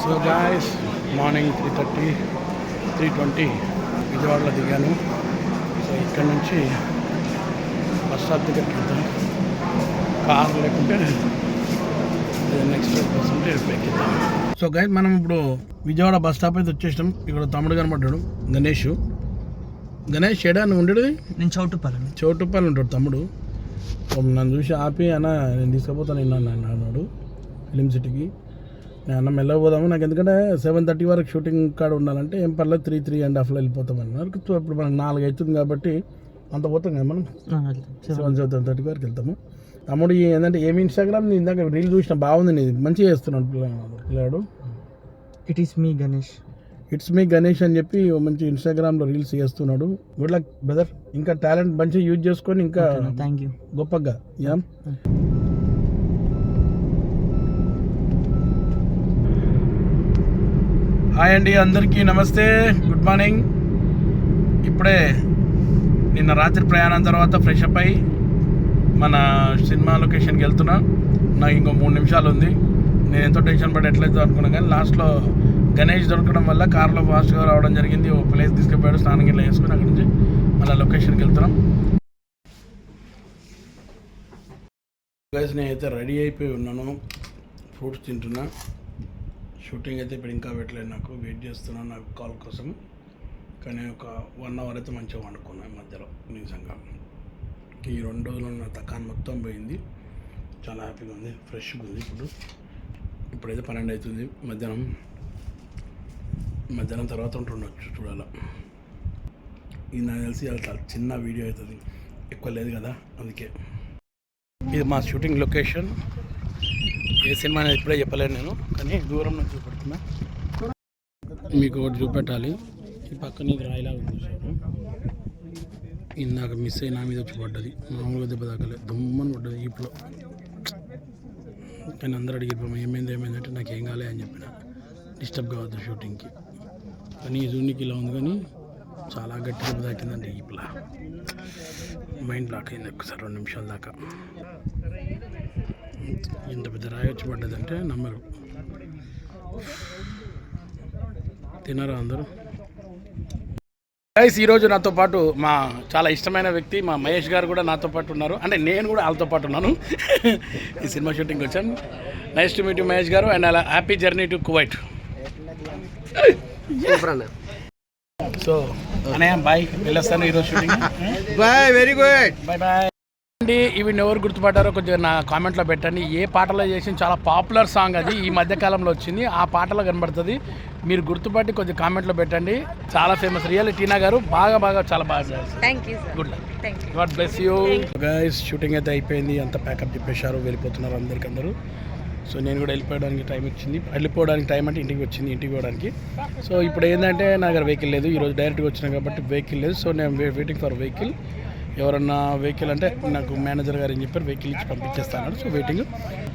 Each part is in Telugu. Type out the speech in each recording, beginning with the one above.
సో గాయస్ మార్నింగ్ 3:30 3:20 విజయవాడలో దిగాను. సో ఇక్కడ నుంచి బస్ స్టాప్ దగ్గరికి వెళ్తాం. కార్ లేకుంటే నెక్స్ట్ బస్ ఉంటే ఎక్కిద్దాం. సో గైస్ మనం ఇప్పుడు విజయవాడ బస్ స్టాప్ అయితే వచ్చేసినాం. ఇక్కడ తమ్ముడు కనబడ్డాడు గణేష్. గణేష్ ఏడా నువ్వు ఉండేది? నేను చౌటుప్పల్ ఉంటాడు తమ్ముడు. నన్ను చూసి ఆపి అన్న నేను తీసుకుపోతాను అన్నాడు ఫిలిం సిటీకి. నేను అన్న మెల్లకపోదాము, నాకు ఎందుకంటే 7:30 వరకు షూటింగ్ కాడ ఉండాలంటే ఏం పర్లేదు 3:30.5 వెళ్ళిపోతాం అన్నారు. సో ఇప్పుడు మనకు 4 అవుతుంది కాబట్టి అంత పోతాం కదా మనం. 7:30 వరకు వెళ్తాము. తమ్ముడు ఏంటంటే ఏమి ఇన్స్టాగ్రామ్ ఇందాక రీల్ చూసిన బాగుంది, నీది మంచిగా చేస్తున్నాడు పిల్లాడు. ఇట్స్ మీ గణేష్ అని చెప్పి మంచి ఇన్స్టాగ్రామ్లో రీల్స్ చేస్తున్నాడు. గుడ్ లక్ బ్రదర్, ఇంకా టాలెంట్ మంచిగా యూజ్ చేసుకొని ఇంకా థ్యాంక్ యూ గొప్పగా. హాయ్ అండి, అందరికీ నమస్తే, గుడ్ మార్నింగ్. ఇప్పుడే నిన్న రాత్రి ప్రయాణం తర్వాత ఫ్రెష్ అప్ అయ్యి మన సినిమా లొకేషన్కి వెళ్తున్నా. నాకు ఇంకో 3 నిమిషాలు ఉంది. నేను ఎంతో టెన్షన్ పడి ఎట్లయితే అనుకున్నాను, కానీ లాస్ట్లో గణేష్ దొరకడం వల్ల కార్లో ఫాస్ట్గా రావడం జరిగింది. ఓ ప్లేస్ తీసుకుపోయాడు, స్నానం గిట్లా వేసుకుని అక్కడి నుంచి మళ్ళీ లొకేషన్కి వెళ్తున్నాం. గైస్ నేనైతే రెడీ అయిపోయి ఉన్నాను, ఫ్రూట్స్ తింటున్నా. షూటింగ్ అయితే ఇప్పుడు ఇంకా పెట్టలేదు, నాకు వెయిట్ చేస్తున్నాను నాకు కాల్ కోసం. కానీ ఒక 1 అవర్ అయితే మంచిగా వండుకున్నాను మధ్యలో. నిజంగా ఈ 2 రోజులు నా తకాన్ మొత్తం పోయింది. చాలా హ్యాపీగా ఉంది, ఫ్రెష్గా ఉంది. ఇప్పుడైతే 12 అవుతుంది. మధ్యాహ్నం తర్వాత ఉంటుండొచ్చు, చూడాలా. ఇది నాకు తెలిసి చాలా చిన్న వీడియో అవుతుంది, ఎక్కువ లేదు కదా, అందుకే. ఇది మా షూటింగ్ లొకేషన్. ఏ సినిమా అనేది ఇప్పుడే చెప్పలేను నేను, కానీ దూరం నుంచి చూపెడుతున్నా. మీకు ఒకటి చూపెట్టాలి, ఈ పక్కన ఇది రాయిలా ఉంది. ఇందాక మిస్ అయి నా మీద వచ్చి పడ్డది, మామూలుగా దెబ్బ తాకలేదు, దుమ్మని పడ్డది ఈపులో. కానీ అందరూ అడిగిపోయాము ఏమైందంటే నాకు ఏం కాలే అని చెప్పిన, డిస్టర్బ్ కావద్దు షూటింగ్కి. కానీ ఈ జూనికి ఇలా ఉంది, కానీ చాలా గట్టి దెబ్బ తాకిందంటే ఈపులా. మైండ్ బ్లాక్ అయింది ఒకసారి 2 నిమిషాల దాకా. ఇంత పెద్ద రాయి వచ్చి పడ్డదంటే నమ్మరు. తిన్నారా అందరూ? గైస్ ఈరోజు నాతో పాటు మా చాలా ఇష్టమైన వ్యక్తి మా మహేష్ గారు కూడా నాతో పాటు ఉన్నారు. అంటే నేను కూడా వాళ్ళతో పాటు ఉన్నాను. ఈ సినిమా షూటింగ్కి వచ్చాను. Nice to meet you Mahesh గారు, అండ్ అలా happy journey to Kuwait. So అన్నయ్య బాయ్, వెళ్ళొస్తాను ఈరోజు shooting. Bye, very good, bye bye అండి. ఇవి ఎవరు గుర్తుపట్టారో కొంచెం నా కామెంట్లో పెట్టండి. ఏ పాటలో చేసిన చాలా పాపులర్ సాంగ్ అది, ఈ మధ్యకాలంలో వచ్చింది. ఆ పాటలో కనబడుతుంది, మీరు గుర్తుపట్టి కొంచెం కామెంట్లో పెట్టండి. చాలా ఫేమస్ రియల్ టీనా గారు, బాగా చాలా బాగా. Good luck, God bless you guys. Shooting అయితే అయిపోయింది, అంతా ప్యాకప్ చెప్పేశారు, వెళ్ళిపోతున్నారు అందరూ. సో నేను కూడా వెళ్ళిపోవడానికి టైం అంటే ఇంటికి పోవడానికి. సో ఇప్పుడు ఏంటంటే నా దగ్గర వెహికల్ లేదు, ఈరోజు డైరెక్ట్గా వచ్చినా కాబట్టి వెహికల్ లేదు. సో నేను వెయిటింగ్ ఫర్ వెహికల్. ఎవరన్నా వెహికల్ అంటే నాకు మేనేజర్ గారు ఏం చెప్పారు, వెహికల్ ఇచ్చి పంపించేస్తాను. So waiting.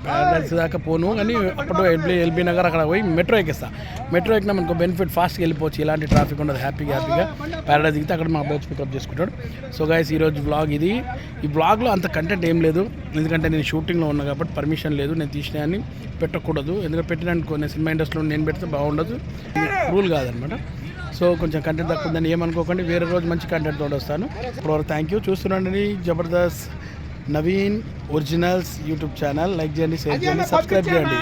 ప్యారడైజ్ దాకా పోను, కానీ అప్పుడు ఎల్బీ నగర్ అక్కడ పోయి మెట్రో ఎక్కిస్తాను. మెట్రో ఎక్కినా మనకు బెనిఫిట్, ఫాస్ట్గా వెళ్ళిపోవచ్చు, ఎలాంటి ట్రాఫిక్ ఉండదు. హ్యాపీగా ప్యారడైజ్ దిగితే అక్కడ మా అబ్బాయి పికప్ చేసుకుంటాడు. సో గైస్ ఈరోజు వ్లాగ్ ఇది. ఈ వ్లాగ్లో అంత కంటెంట్ ఏం లేదు, ఎందుకంటే నేను షూటింగ్లో ఉన్నా కాబట్టి పర్మిషన్ లేదు. నేను తీసినాయని పెట్టకూడదు, ఎందుకంటే పెట్టినానుకో నేను సినిమా ఇండస్ట్రీలో నేను పెడితే బాగుండదు, రూల్ కాదనమాట. సో కొంచెం కంటెంట్ తక్కువ ఉందని ఏమనుకోకండి, వేరే రోజు మంచి కంటెంట్ తోడు వస్తాను. ఇప్పుడు థ్యాంక్ యూ. చూస్తున్నాండి Jabardasth Naveen originals YouTube channel. Like చేయండి, షేర్ చేయండి, సబ్స్క్రైబ్ చేయండి.